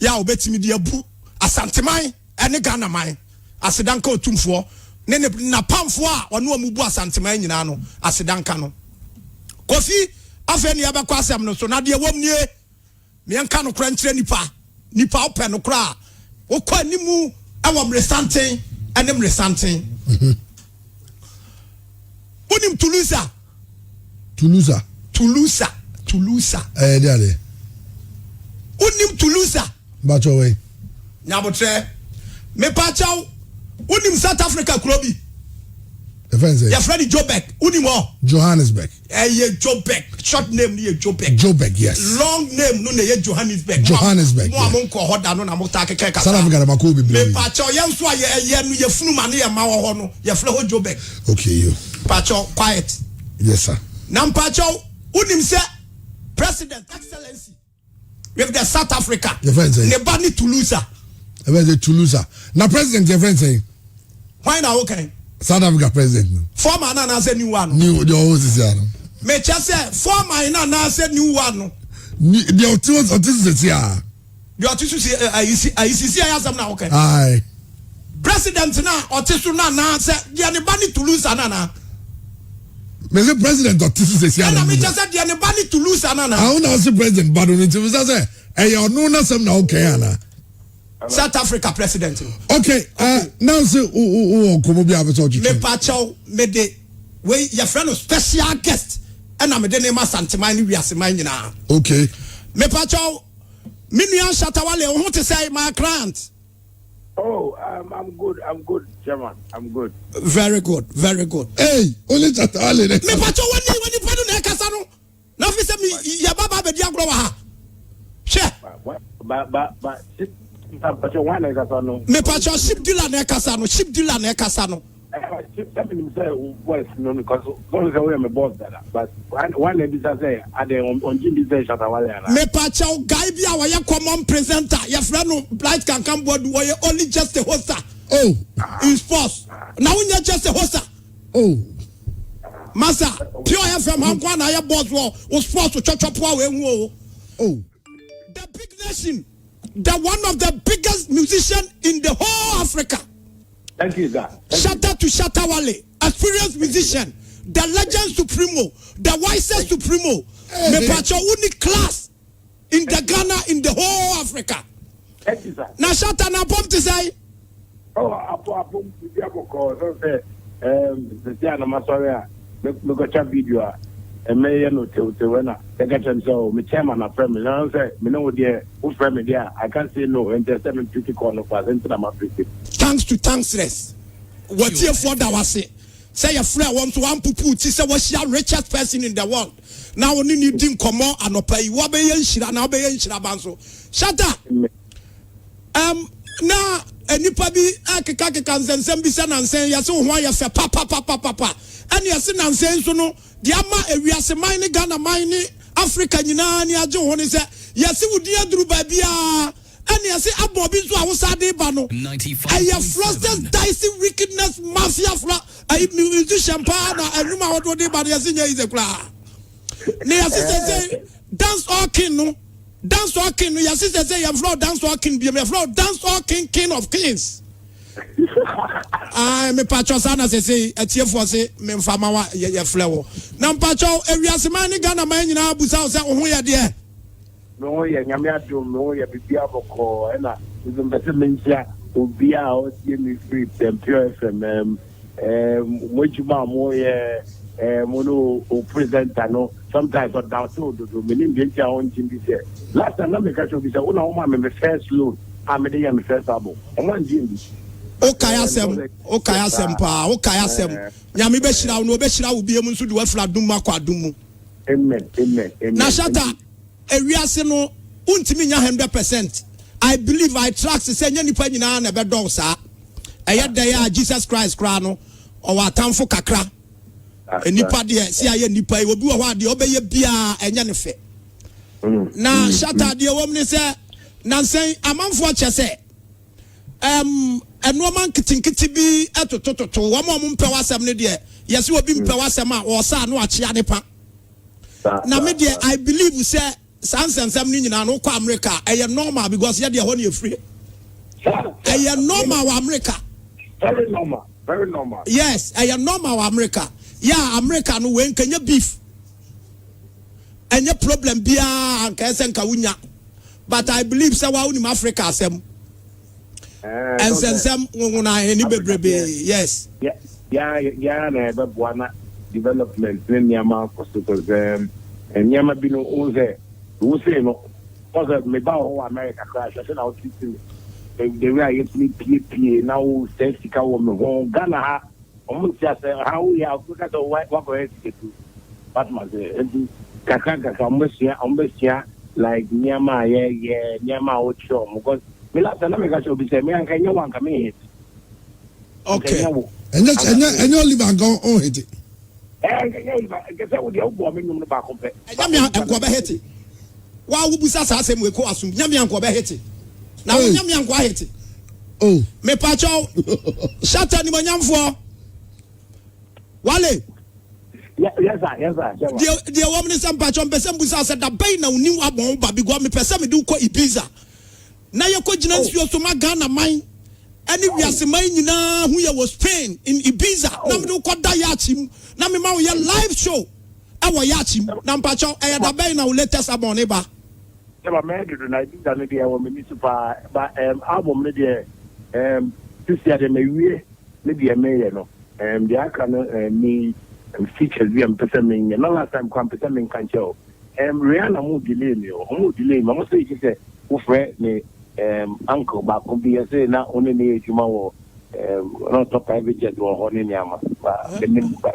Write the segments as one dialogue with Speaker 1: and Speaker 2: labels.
Speaker 1: ya obetimi de abu asanteman ene Ghana man asedanka otumfo ne na pamfo a ono amubu asanteman nyina no asedanka no Kofi afeni abekwa asem no so na de womnie me enka no kra nkyere nipa ope no kra okwa nimu awo mresanten ene mresanten Unim Toulouse.
Speaker 2: There.
Speaker 1: Unim Toulouse.
Speaker 2: Bacho way.
Speaker 1: Nyabotre. Me pachaw. Unim South Africa Krobi.
Speaker 2: Your
Speaker 1: friend Joburg. Unim mo.
Speaker 2: Johannesburg.
Speaker 1: Ye Joburg. Short name ni Joburg.
Speaker 2: Joburg, yes.
Speaker 1: Long name no ye Johannesburg.
Speaker 2: Johannesburg.
Speaker 1: Mo amonko hoda no na motake keka.
Speaker 2: South Africa na makobi
Speaker 1: me pachaw ye nso ye no ye funu ma ne ye ma wo ho no. Ye fle ho Joburg.
Speaker 2: Okay, you.
Speaker 1: Pachaw quiet.
Speaker 2: Yes, sir.
Speaker 1: Nam pachaw unim se President Excellency with the South Africa.
Speaker 2: Your friend say.
Speaker 1: Nebani Toulouse.
Speaker 2: Toulouse. Now President, your friend say.
Speaker 1: Why now okay?
Speaker 2: South Africa President.
Speaker 1: Former na say new one.
Speaker 2: New the always is here.
Speaker 1: Me just say former na say new one.
Speaker 2: The autism is here.
Speaker 1: The autism see I na okay.
Speaker 2: Aye.
Speaker 1: President na autism na say the Nebani Toulouse na.
Speaker 2: Me say President autism is here.
Speaker 1: And me just say the Nebani Toulouse na.
Speaker 2: I want to say President, but on it say you know na some na okay ana.
Speaker 1: South Africa President.
Speaker 2: Okay. Now say komo bi abeto ojuju.
Speaker 1: Me pachaw me de we your friend special guest and am de name Santeman ni wiaseman nyina.
Speaker 2: Okay.
Speaker 1: Me pachaw me nua Shatta wale ho te say my client.
Speaker 3: Oh, I'm good, Chairman. I'm good.
Speaker 1: Very good.
Speaker 2: Hey, only Shatta wale.
Speaker 1: Me pachaw when you padu na kasa no. Na fi say me ya baba be di agro wa ha. She.
Speaker 3: But
Speaker 1: me pacho ship dealer na kasa no ship
Speaker 3: voice no because don't say we am boss that but one Ibiza say I dey on Ibiza Shatta wale
Speaker 1: me pacho guy bi a we common presenter your friend no blight can come board we only just a hoster in sports now we just a hoster massa pure FM hankwa na ya boss wo sports chochopo we hu the big nation. The one of the biggest musicians in the whole Africa.
Speaker 3: Thank you, God.
Speaker 1: Shatta to Shatta wale, experienced musician, the legend supremo, the wisest supremo, me pacho unique class in the Ghana, in the whole Africa.
Speaker 3: Thank you, sir.
Speaker 1: Now Shatta na pom to say.
Speaker 3: Oh, apo call. So say, the Tiana Masoria, me go chat video. And me no te wena they get them so me chairman na friend me now say me know there who friend me there I can't say no and just 750 call no pass into my face
Speaker 1: thanks to thankless what here for that was say your friend want to one pupu ti say what share richest person in the world now only need him come on and pay you be yen shira na be yen shira banso Shatta na enipa bi akeka nsensem bi se na nsen ya se ho ya fe papa and ya se na nsen so no the ama ewiase man ni Ghana man ni Africa nyina ni agye ho ni se yesi wudi aduru ba bia and yesi abobi so awosa de ba no aye frosted dicey wickedness mafia aye musician pa na anuma wodo de ba yesi nya ize kula ni yesi say dance all king no yesi say you flow dance all king be me flow dance all king of kings me pacho sana say etiefo say me mfama wa ye flewo na pacho ewiase man ni Ghana man nyina busa say ho ye de
Speaker 3: no ye nyame adom no ye bibia boko na izo mbese mentia obia o tie me free them pure FM mojuma mo ye mono o presenter no sometimes or down so do me nim dentia on tim bi say last time na me ka show bi say una o ma me first loan am dey me first abo o man jimbi
Speaker 1: okaya sem pa okaya sem nyame be hira no be hira wo biem nso de wafra dum akwadum mu
Speaker 3: amen
Speaker 1: na Shatta ewiase no untimi nya 100%. I believe I trust say nya nipa nyina na be dog sa eye dey a Jesus Christ kra no o watamfo kakra nipa de si aye nipa obi wo ha de obeye bia enya ne fe na Shatta de wo mne say nansen amanfo chese eno man kitinkiti bi etotototo wo mo mpe wasem ne de yesi obi mpe wasem a wo sa no achia ne pa na me de I believe say sans and some in America, I am normal because you're the only free. I am normal America.
Speaker 3: Very normal. Very normal.
Speaker 1: Yes, I am normal America. Yeah, America no when can you beef? And your problem be and Kawunya. But I believe so in Africa some. And some any baby. Yes.
Speaker 3: Yeah, but one development in Yama for and Yama Bino Oze, who say no, because me bow America crash. I said, I'll teach you. The way I get me PPA now, safety car woman home, Ghana, almost just how we have look at the white walk ahead to but my Kakaka, like Nyama, yeah, Nyama, what show, because me last time I should be saying, me and can you want to come in?
Speaker 1: Okay.
Speaker 2: And you live and go on it.
Speaker 3: I guess I would be woman in the back of it.
Speaker 1: Yamia and Quabaheti. Why would we say we call us Yamia and Quabaheti? Now, Yamia and Quaheti.
Speaker 2: Oh,
Speaker 1: me pacho Shatta ni manyam for wale.
Speaker 3: Yes, sir.
Speaker 1: The woman is some pacho person busa said that bay now new abon baby go me person me do ko Ibiza. Na ye ko gina nsuo so ma Ghana mine. Any wiase man nyina hu ye was Spain in Ibiza. Na me do ko da yachim. Na me ma ye live show. E wo yachim. Na pacho e da bay na latest abon e ba.
Speaker 3: Yeah, man, I think that maybe I will be super, but album maybe this year they may maybe a mayor no the can me features we am performing no last time come performing can show Rihanna mo delay me I must say she say who friend me uncle back on be say na only me juma wo not top private jet or honey nyama but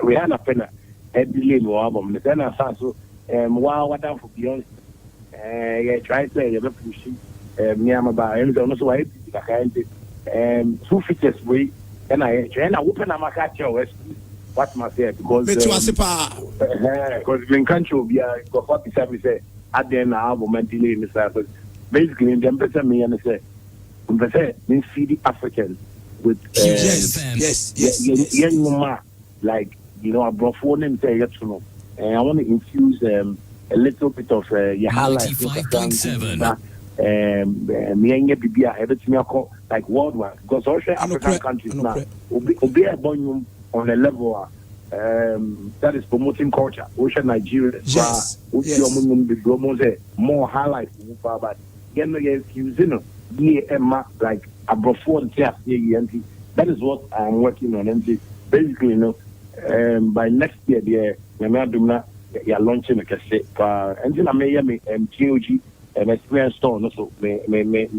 Speaker 3: Rihanna pena delay me album then I so wow what for Beyonce yeah, try to say you're pushing Nyama by and also I two features way and I open a macacho what must say because in country we are got 47 say at the end album and delay in but basically in them better me and say means feed Africans with yes young mama like you know I brought phone and say yes to know and I want to infuse a little bit of your highlight
Speaker 4: 95.7
Speaker 3: like worldwide because also African countries now will be a bonum on a level that is promoting culture. Ocean Nigeria, more highlights, but using like a before that is what I'm working on. And basically, you know, by next year, you're launching a cassette. And then I may GOG. Experience store also me release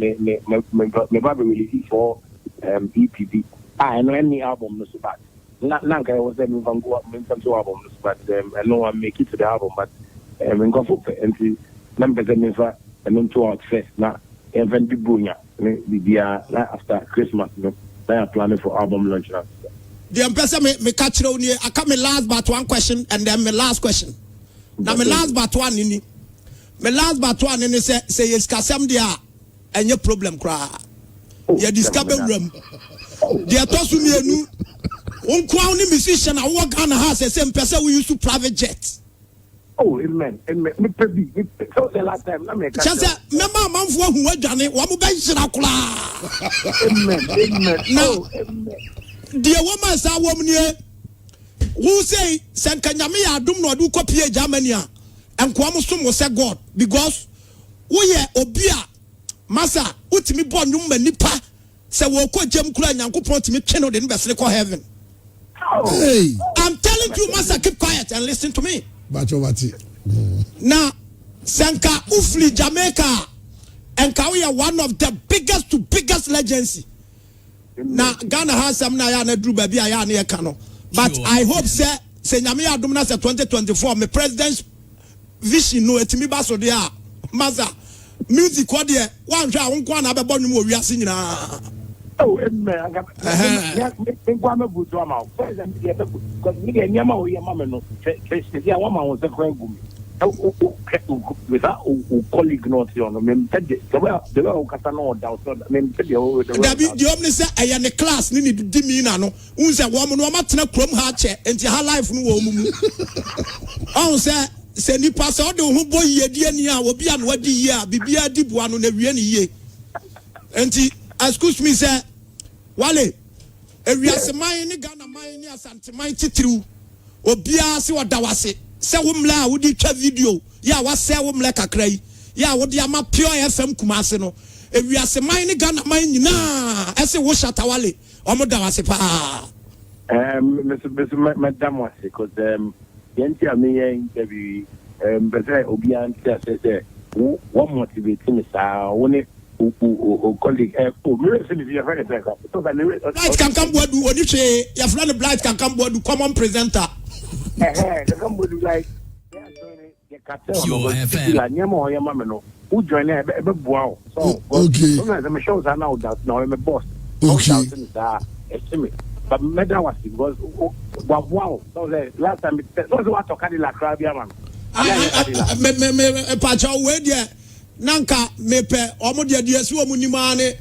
Speaker 3: for EPB. I know any album no so bad. Nanka was then van go up to album no so bad. I know I make it to the album but when go for and members and never and to out first na even the bunya be after Christmas no they are planning for album launch now.
Speaker 1: The person me catch you here. I come me last but one question and then my last question. Now my last but one in my last but one and say yes kasam dia any problem cry. You discover room. They are tossing me nu. On crown musician I work on a house the same person we used to private jet.
Speaker 3: Oh amen. Me pebi. So the last time let me catch.
Speaker 1: Just remember man for who adwane wa mo ben shira kula.
Speaker 3: Amen. No.
Speaker 1: The woman say woman who say sankanyame ya adum no adu kopie Germany a enkwam so mo say God because we ye obia masa utimi bo nwum manipa say wo ko jam kura nyankopon timi tweno de nbesere ko heaven.
Speaker 2: Hey,
Speaker 1: I'm telling you masa keep quiet and listen to me. Now sanka ufli Jamaica and we are one of the biggest legends. Now Ghana has some na ya na dru ba bia ya na e ka no. But I hope say nyame adom na say 2024 me president's vision no etimi ba so dia maza music what there one hwa won kwa na be bonum wo wiase nyina.
Speaker 3: Oh amen. I got me kwa me butu ama president dia because me dia nyama wo yama me no dia wo ma wo se kwa gumi without colleague not you know me the way kata no down so me
Speaker 1: the omni say aya ne class ni di mi na no un say wo mo no ma tena krom ha che enti ha life no wo mu on say se nipa se o de ho bo yedie ni a obi an wadi ye a bibia di boa no na wie ni ye enti excuse me sir wale ewiase man ni Ghana man ni asante man titiriu obia se odawase se womla a wodi twa video ya wase womla kakra yi ya wodi ama pure FM kumase no ewiase man ni Ghana man nyina ese wo Shatta wale omo dawase pa
Speaker 3: Mr. Madam was because yenti ame interview better obian say what motivates me sa woni o colleague me say me friend
Speaker 1: Blight can come board do oni hwe your friend Blight can come board do common presenter
Speaker 3: the come board like the cartel la nyama o yama me no who join e be boa so
Speaker 2: okay
Speaker 3: so me shows are now that now me boss
Speaker 2: okay
Speaker 3: but Meda was because wow so the last time so what to carry la crabia man
Speaker 1: me pacha we dia nanka me pe omo dia dia so omunima ne